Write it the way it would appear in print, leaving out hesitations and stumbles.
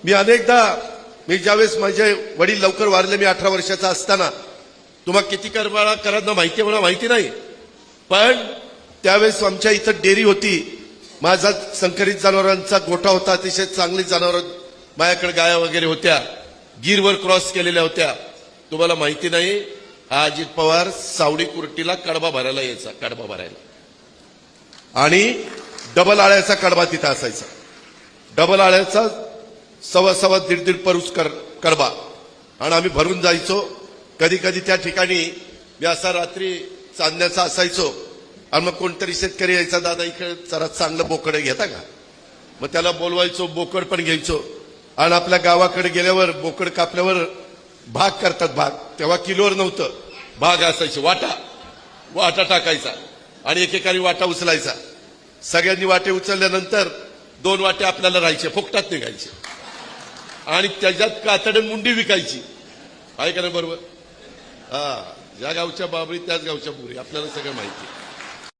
मी अनेकदा ज्यावेळेस माझे वडील लवकर वारले, मी 18 वर्षाचा असताना, तुम्हाला किती करबाळा करा माहिती मला माहिती नाही, पण त्यावेळेस आमच्या इथं डेअरी होती, माझा संकरित जनावरांचा गोठा होता, अतिशय चांगली जनावर माझ्याकडे गाया वगैरे होत्या, गिरवर क्रॉस केलेल्या होत्या. तुम्हाला माहिती नाही, हा अजित पवार सावडी कुर्टीला कडबा भरायला यायचा, कडबा भरायला, आणि डबल आळ्याचा कडबा तिथं असायचा. डबल आळ्याचा सव्वा दीड परूस कडबा, आणि आम्ही भरून जायचो. कधी कधी त्या ठिकाणी मी असा रात्री चांदण्याचा असायचो, आणि मग कोणतरी शेतकरी यायचा, दादा इकडे जरा चांगलं बोकड घेता का, मग त्याला बोलवायचो, बोकड पण घ्यायचो. आणि आपल्या गावाकडे गेल्यावर बोकड कापल्यावर भाग करतात, भाग तेव्हा किलोवर नव्हतं, भाग असायचे, वाटा टाकायचा, आणि एकेकाने वाटा उचलायचा. सगळ्यांनी वाटे उचलल्यानंतर 2 वाटे आपल्याला राहायचे, फुकटात निघायचे, आणि त्याच्यात कातड मुंडी विकायची. आहे का नाही बरोबर? हा, ज्या गावच्या बाबरी त्याच गावच्या पुरी, आपल्याला सगळं माहिती.